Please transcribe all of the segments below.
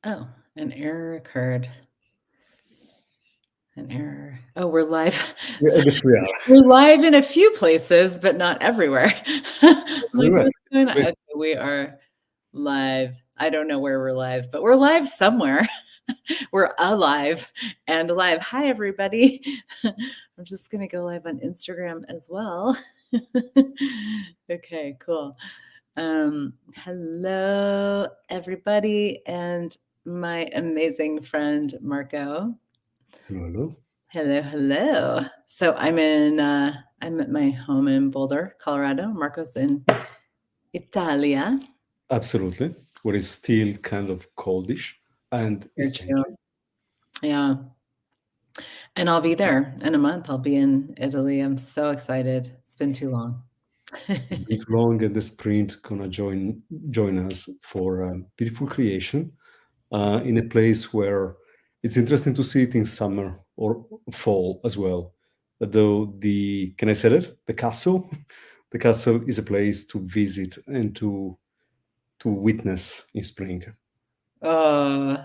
Oh, an error occurred. An error. Oh, we're live. Yeah, I guess we are. We're live in a few places, but not everywhere. I'm like, Everywhere. what's going on? Bas- Okay, we are live. I don't know where we're live, but we're live somewhere. We're alive and alive. Hi, everybody. I'm just going to go live on Instagram as well. Okay, cool. Hello, everybody, and my amazing friend, Marco. Hello, hello. Hello, hello. So I'm at my home in Boulder, Colorado. Marco's in Italia. Absolutely. Where it's still kind of coldish and Very it's true. changing. Yeah. And I'll be there in a month. I'll be in Italy. I'm so excited. It's been too long. It's been too long, and the sprint gonna join us for beautiful creation in a place where it's interesting to see it in summer or fall as well. Though the can I say that the castle, the castle is a place to visit and to witness in spring. Oh,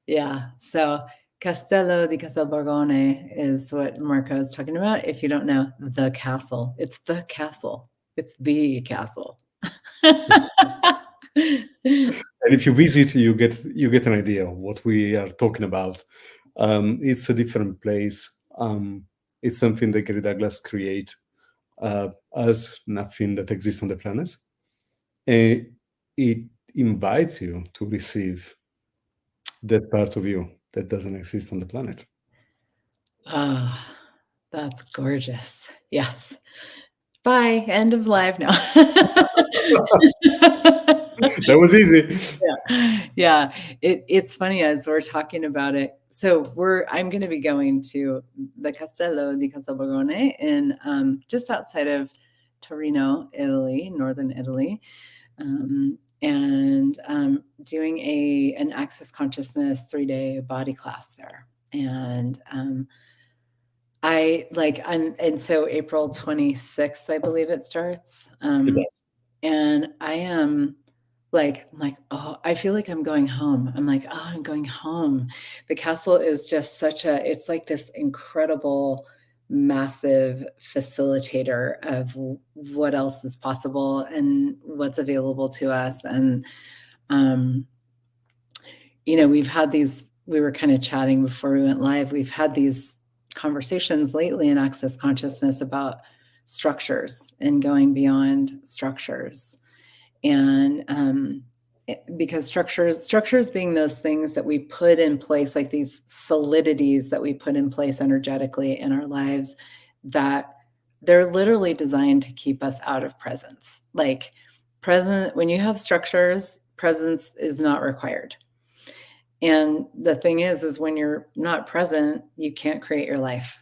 yeah. So Castello di Castelborgone is what Marco is talking about. If you don't know, the castle. It's the castle. It's the castle. And if you visit, you get an idea of what we are talking about. It's a different place. It's something that Gary Douglas create as nothing that exists on the planet. And it invites you to receive that part of you that doesn't exist on the planet. Ah, that's gorgeous. Yes. Bye. End of live now. That was easy. Yeah. Yeah. It's funny as we're talking about it. So I'm going to be going to the Castello di Castelborgone in just outside of Torino, Italy, northern Italy, and doing an Access Consciousness 3-day body class there. And and so April 26th, I believe it starts. It does. And I'm like, oh, I feel like I'm going home. I'm like, oh, I'm going home. The castle is just it's like this incredible, massive facilitator of what else is possible and what's available to us. And, um, we were kind of chatting before we went live. We've had these conversations lately in Access Consciousness about structures and going beyond structures. And because structures being those things that we put in place, like these solidities that we put in place energetically in our lives, that they're literally designed to keep us out of presence. Like when you have structures, presence is not required. And the thing is when you're not present, you can't create your life.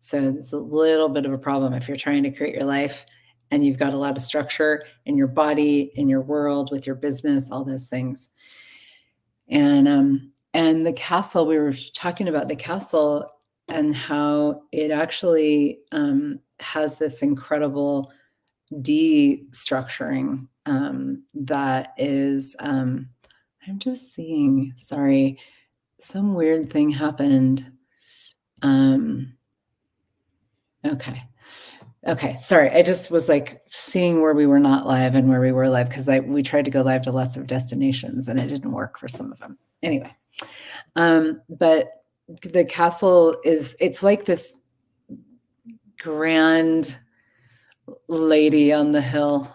So it's a little bit of a problem if you're trying to create your life and you've got a lot of structure in your body, in your world, with your business, all those things. And the castle, we were talking about the castle and how it actually has this incredible destructuring that is. I'm just seeing. Sorry, some weird thing happened. Okay. Okay, sorry. I just was like seeing where we were not live and where we were live because we tried to go live to lots of destinations and it didn't work for some of them. Anyway, but the castle it's like this grand lady on the hill,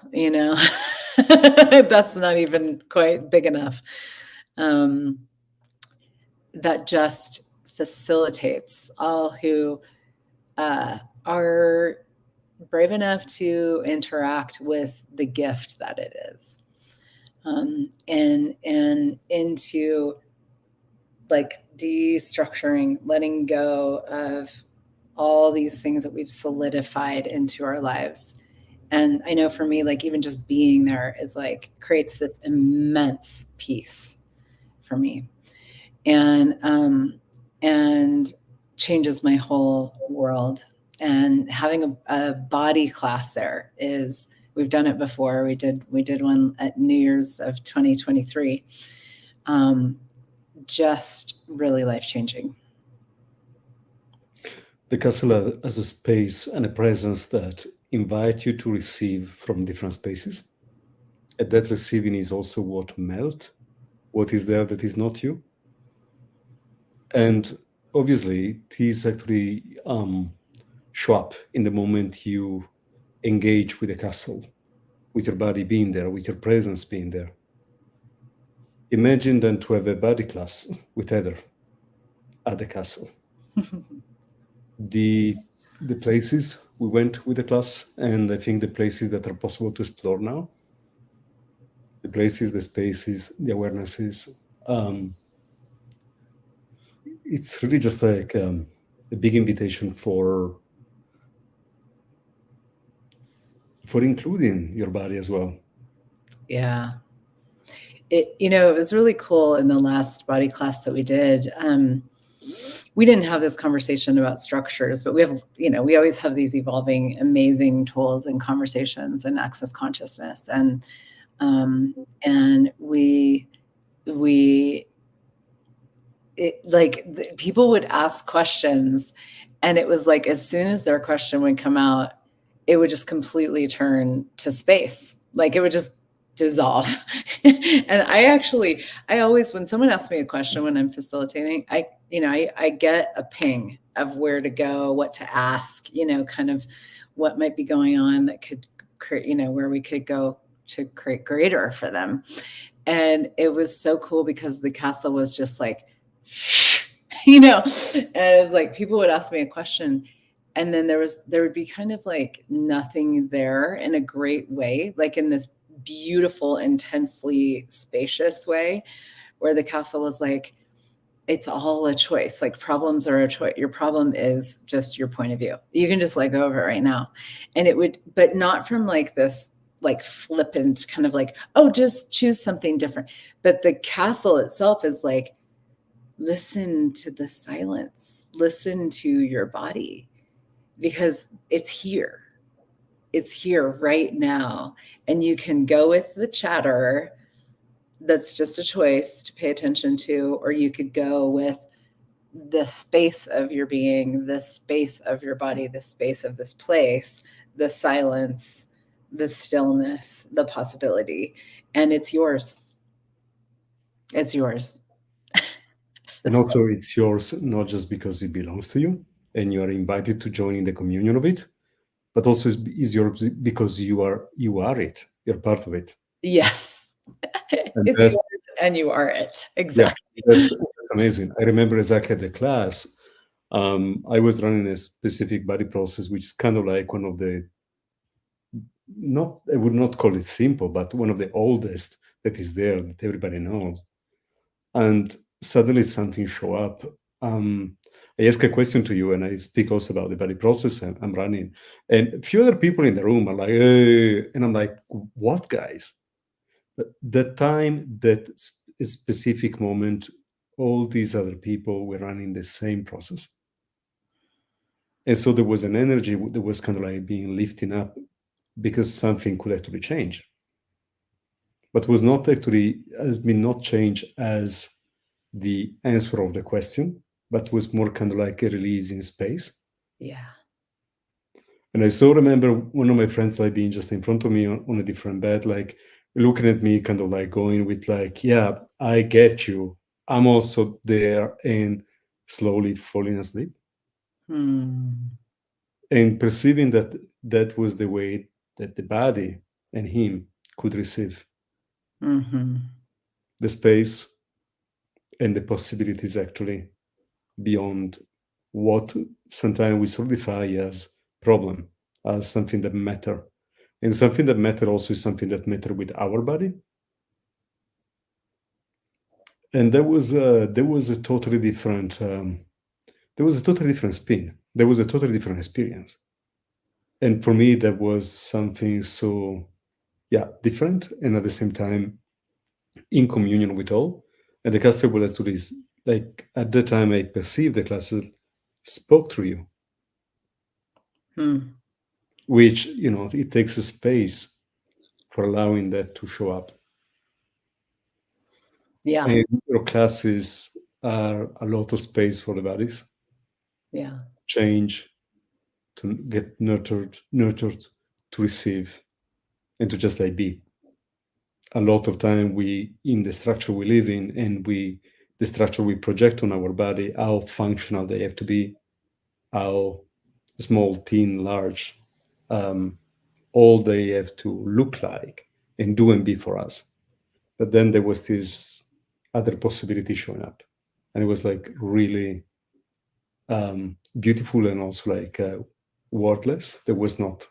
That's not even quite big enough. That just facilitates all who are brave enough to interact with the gift that it is, and into like destructuring, letting go of all these things that we've solidified into our lives. And I know for me, like even just being there is like creates this immense peace for me, and changes my whole world. And having a body class there we've done it before. We did one at New Year's of 2023, just really life-changing. The castle as a space and a presence that invite you to receive from different spaces. And that receiving is also what melt, what is there that is not you. And obviously, these actually show up in the moment you engage with the castle, with your body being there, with your presence being there. Imagine then to have a body class with Heather at the castle. the the places we went with the class, and I think the places that are possible to explore now, the places, the spaces, the awarenesses, it's really just like a big invitation for including your body as well. Yeah. It was really cool in the last body class that we did. We didn't have this conversation about structures, but we always have these evolving, amazing tools and conversations in access consciousness. And people would ask questions, and it was like, as soon as their question would come out, it would just completely turn to space. Like it would just dissolve. And I always, when someone asks me a question when I'm facilitating, I get a ping of where to go, what to ask, kind of what might be going on that could create, where we could go to create greater for them. And it was so cool because the castle was just like, and it was like people would ask me a question, and then there would be kind of like nothing there in a great way, like in this beautiful, intensely spacious way, where the castle was like, it's all a choice. Like problems are a choice. Your problem is just your point of view. You can just let go of it right now. And it would, but not from like this like flippant kind of like, oh, just choose something different. But the castle itself is like, listen to the silence, listen to your body, because it's here. It's here right now. And you can go with the chatter. That's just a choice to pay attention to, or you could go with the space of your being, the space of your body, the space of this place, the silence, the stillness, the possibility. And it's yours. It's yours. And also, it's yours not just because it belongs to you and you are invited to join in the communion of it, but also is yours because you are it. You're part of it. Yes. And It's yours and you are it. Exactly. Yeah, that's amazing. I remember exactly at the class, I was running a specific body process, which is kind of like one of the, I would not call it simple, but one of the oldest that is there that everybody knows. And suddenly something show up. I ask a question to you, and I speak also about the body process I'm running. And a few other people in the room are like, and I'm like, what, guys? But that time, that specific moment, all these other people were running the same process. And so there was an energy that was kind of like being lifting up because something could actually change. But was not actually, has been not changed as the answer of the question, but was more kind of like a release in space. Yeah. And I so remember one of my friends like being just in front of me on a different bed, like looking at me, kind of like going with like, yeah, I get you. I'm also there, and slowly falling asleep. And perceiving that that was the way that the body and him could receive the space and the possibilities actually beyond what sometimes we solidify as problem, as something that matter. And something that matter also is something that matter with our body. And there was a totally different spin. There was a totally different experience. And for me, that was something so, yeah, different, and at the same time in communion with all. And the castle will actually is like, at the time I perceived the classes spoke through you, which, it takes a space for allowing that to show up. Yeah. And your classes are a lot of space for the bodies, Yeah. change, to get nurtured, to receive, and to just like be. A lot of time we in the structure we live in, and the structure we project on our body, how functional they have to be, how small, thin, large, all they have to look like and do and be for us. But then there was this other possibility showing up, and it was like really beautiful, and also like wordless. There was not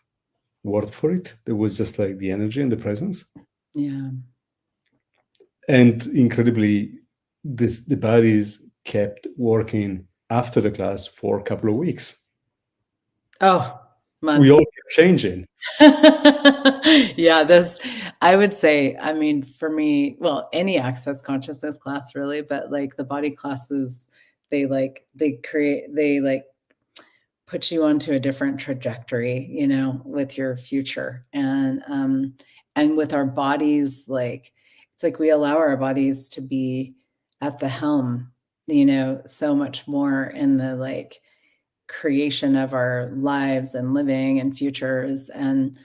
word for it. There was just like the energy and the presence, Yeah. and incredibly, the bodies kept working after the class for a couple of weeks. Oh, We months. all kept changing. Yeah, this, I would say, I mean, for me, well, any access consciousness class really, but like the body classes, they like put you onto a different trajectory, you know, with your future. And with our bodies, like it's like we allow our bodies to be at the helm, you know, so much more in the like creation of our lives and living and futures. And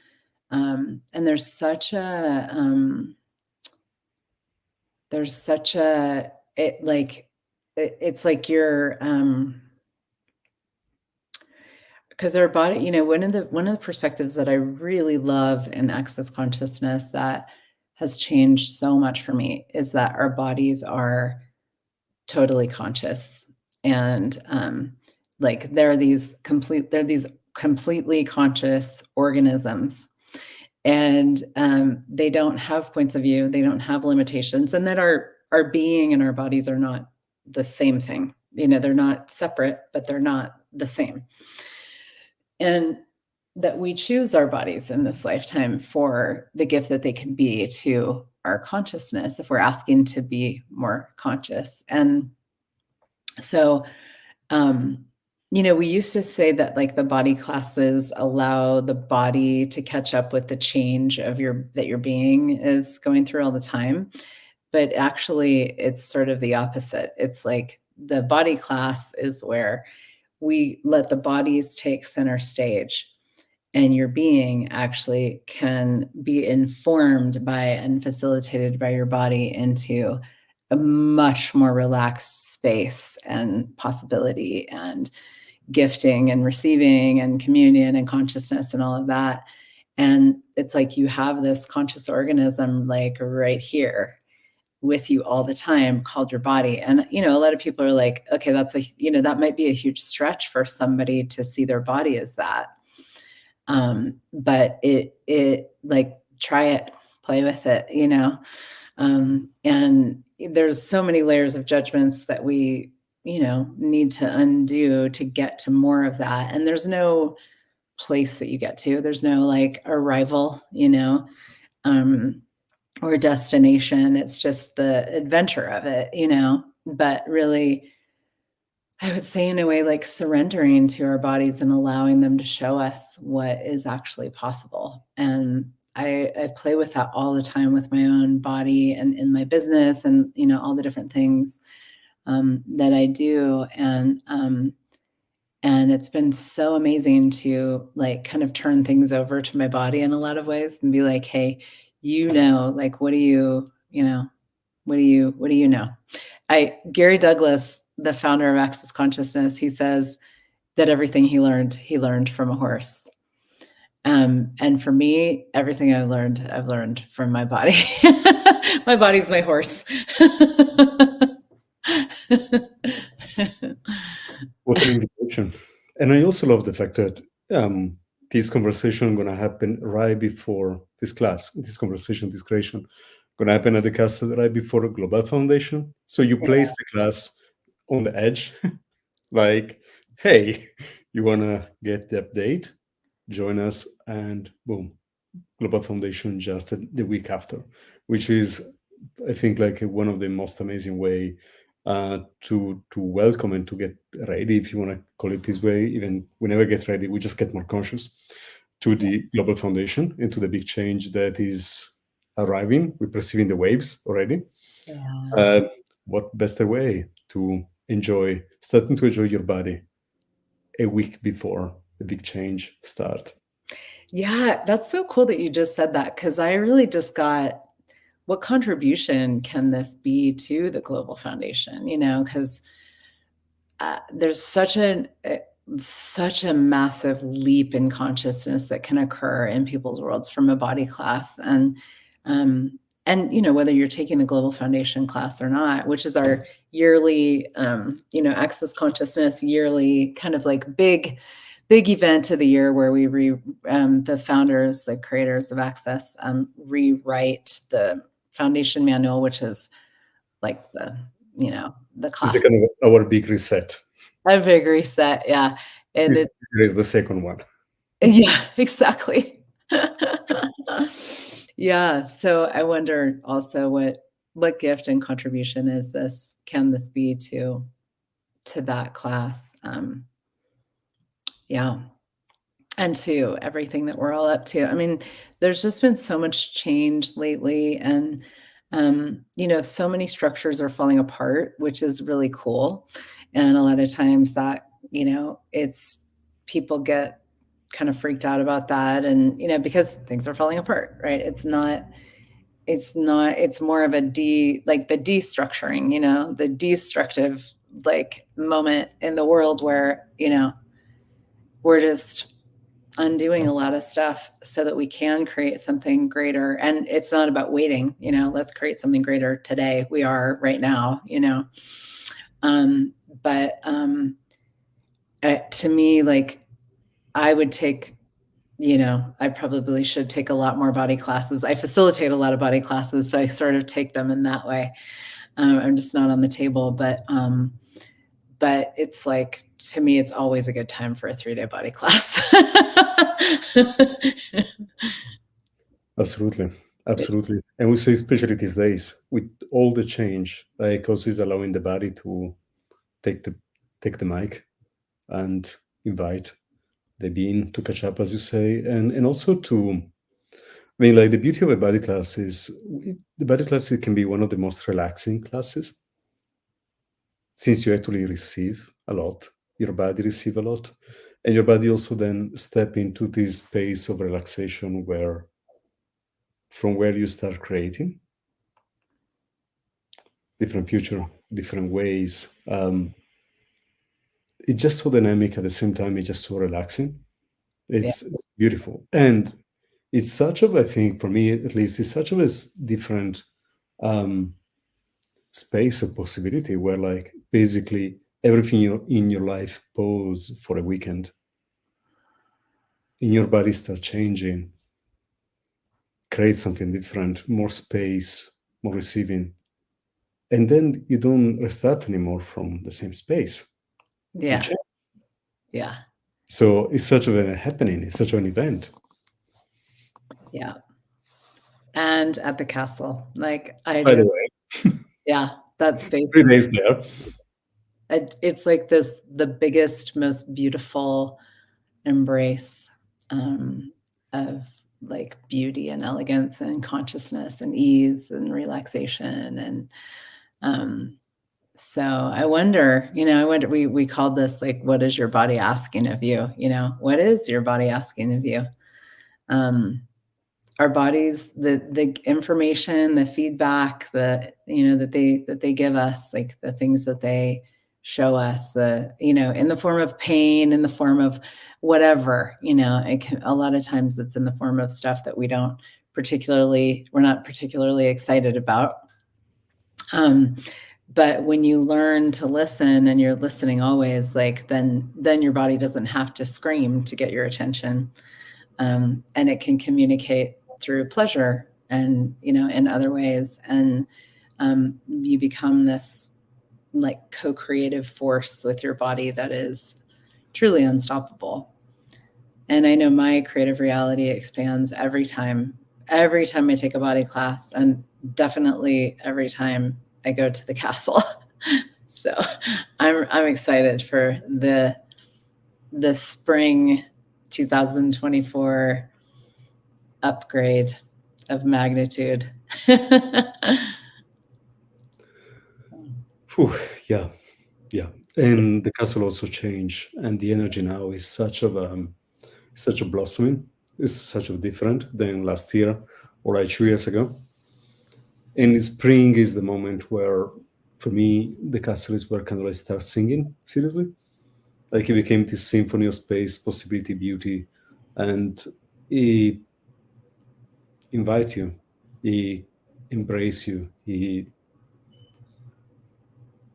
there's such a it like it's like you're because our body, you know, one of the perspectives that I really love in access consciousness that has changed so much for me is that our bodies are totally conscious. And like they're these completely conscious organisms. And they don't have points of view, they don't have limitations, and that our being and our bodies are not the same thing. You know, they're not separate, but they're not the same. And that we choose our bodies in this lifetime for the gift that they can be to our consciousness if we're asking to be more conscious. And so, um, you know, we used to say that like the body classes allow the body to catch up with the change of your that your being is going through all the time. But actually, it's sort of the opposite. It's like the body class is where we let the bodies take center stage, and your being actually can be informed by and facilitated by your body into a much more relaxed space and possibility and gifting and receiving and communion and consciousness and all of that. And it's like you have this conscious organism like right here with you all the time called your body. And you know, a lot of people are like, okay, that's a, you know, that might be a huge stretch for somebody to see their body as that. But it like try it, play with it, you know. And there's so many layers of judgments that we, you know, need to undo to get to more of that. And there's no place that you get to. There's no like arrival, you know, or destination. It's just the adventure of it, you know. But really, I would say in a way like surrendering to our bodies and allowing them to show us what is actually possible. And I play with that all the time with my own body and in my business and, you know, all the different things that I do. And it's been so amazing to like kind of turn things over to my body in a lot of ways and be like, hey, you know, like, what do you know, what do you know? Gary Douglas, the founder of Access Consciousness, he says that everything he learned from a horse. And for me, everything I've learned from my body. My body's my horse. What an invitation. And I also love the fact that this conversation going to happen right before this class, this conversation, this creation, going to happen at the class right before Global Foundation. So you place the class on the edge, like, hey, you want to get the update? Join us, and boom, Global Foundation just the week after, which is, I think, like one of the most amazing way to welcome and to get ready, if you want to call it this way. Even we never get ready, we just get more conscious to the Global Foundation and to the big change that is arriving. We're perceiving the waves already. Yeah. What better way to starting to enjoy your body a week before the big change start? Yeah, that's so cool that you just said that because I really just got what contribution can this be to the Global Foundation? You know, because there's such a massive leap in consciousness that can occur in people's worlds from a body class, um, and you know whether you're taking the Global Foundation class or not, which is our yearly, you know, Access Consciousness yearly kind of like big event of the year where the founders, the creators of Access, rewrite the foundation manual, which is like the, you know, the It's the class, kind of our big reset. a big reset, yeah, and This it's is the second one. yeah, exactly. Yeah, so I wonder also what gift and contribution can this be to that class? Yeah. And to everything that we're all up to. I mean, there's just been so much change lately, and, you know, so many structures are falling apart, which is really cool. And a lot of times that, you know, it's people get kind of freaked out about that and, you know, because things are falling apart, right? It's more of like the destructuring, you know, the destructive like moment in the world where, you know, we're just undoing a lot of stuff so that we can create something greater. And it's not about waiting, you know, let's create something greater today. We are right now, you know. But to me, like I would take, you know, I probably should take a lot more body classes. I facilitate a lot of body classes, so I sort of take them in that way. I'm just not on the table, but it's like to me, it's always a good time for a 3-day body class. Absolutely. Absolutely. And we say, especially these days, with all the change, like also is allowing the body to take the take the mic and invite the being to catch up, as you say, and also to, I mean, like the beauty of a body class is the body class can be one of the most relaxing classes since you actually receive a lot, your body receive a lot, and your body also then step into this space of relaxation where from where you start creating different future, different ways. It's just so dynamic at the same time. It's just so relaxing. Yeah. It's beautiful, and it's such of, I think, for me at least, it's such of a different um, space of possibility where, like, basically everything in your life pause for a weekend, in your body start changing, create something different, more space, more receiving, and then you don't restart anymore from the same space. You Yeah. change. Yeah. So it's such of a happening. It's such an event. Yeah. And at the castle, like I By the just, way, yeah, that space 3 days there. it's like the biggest, most beautiful embrace of like beauty and elegance and consciousness and ease and relaxation. And um, so I wonder, you know, we called this like, what is your body asking of you? You know, what is your body asking of you? Um, our bodies, the information, the feedback, you know, that they give us, like the things that they show us, you know, in the form of pain, in the form of whatever, you know, a lot of times it's in the form of stuff that we're not particularly excited about. um, but when you learn to listen and you're listening always, like then your body doesn't have to scream to get your attention. And it can communicate through pleasure and, you know, in other ways. And you become this like co-creative force with your body that is truly unstoppable. And I know my creative reality expands every time I take a body class, and definitely every time I go to the castle. So I'm excited for the spring 2024 upgrade of magnitude. Phew, yeah, yeah. And the castle also changed, and the energy now is such a blossoming. It's such a different than last year or like 2 years ago. And in spring is the moment where, for me, the castle is where kind of I start singing seriously. Like it became this symphony of space, possibility, beauty, and it invite you, he embrace you.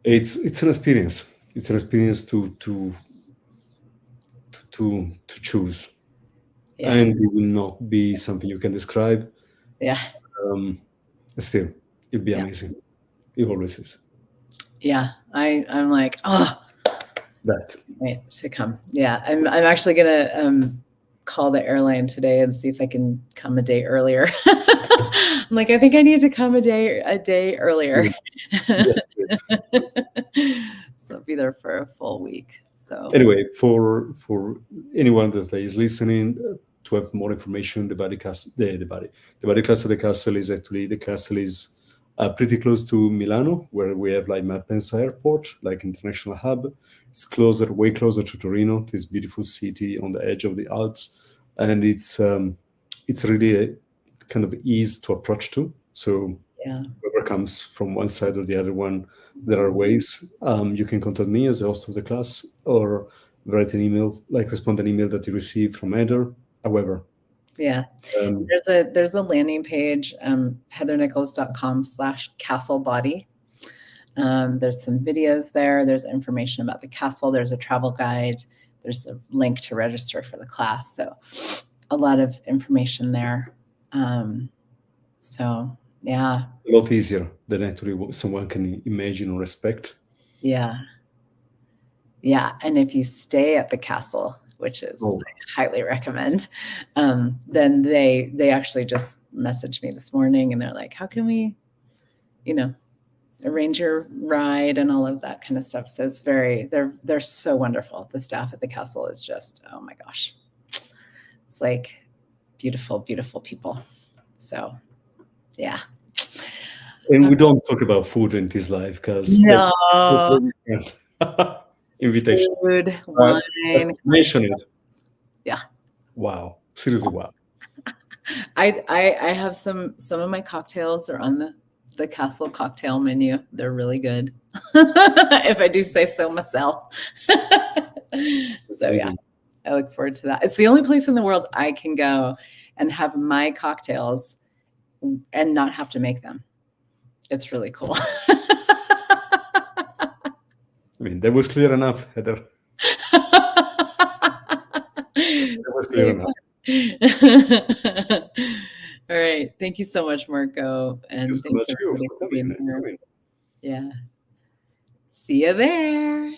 It's an experience. It's an experience to choose, Yeah. and it will not be something you can describe. Yeah. Um, Still, it'll be Yeah. amazing. It always is. Yeah. I'm like, oh, That wait to come. Yeah. I'm actually gonna call the airline today and see if I can come a day earlier. I'm like, I think I need to come a day earlier. yes, yes. So I'll be there for a full week. So Anyway, for anyone that is listening, to have more information, the body castle, the body class of the castle is actually the castle is pretty close to Milano, where we have like Malpensa Airport, like international hub. It's closer, way closer to Torino, this beautiful city on the edge of the Alps, and it's really a kind of ease to approach to. So yeah. whoever comes from one side or the other one, there are ways. You can contact me as the host of the class, or write an email, like respond an email that you receive from Heather. However, Yeah. um, There's a landing page, heathernichols.com/castlebody. There's some videos there. There's information about the castle. There's a travel guide. There's a link to register for the class. So a lot of information there. So yeah. a lot easier than actually what someone can imagine or respect. Yeah. Yeah. And if you stay at the castle, which is Oh. I highly recommend, then they actually just messaged me this morning and they're like, how can we, arrange your ride and all of that kind of stuff. So it's they're so wonderful. The staff at the castle is just, oh my gosh. It's like beautiful, beautiful people. So yeah. And we don't talk about food in this life because No. invitation. Food, wine. Mention it. Yeah. Wow. Seriously, wow. I have some of my cocktails are on the castle cocktail menu. They're really good. If I do say so myself. So yeah, I look forward to that. It's the only place in the world I can go and have my cocktails and not have to make them. It's really cool. I mean, that was clear enough, Heather. That was clear enough. All right. Thank you so much, Marco. And Thank you so thank much you you everybody for for being coming. here. Yeah. See you there.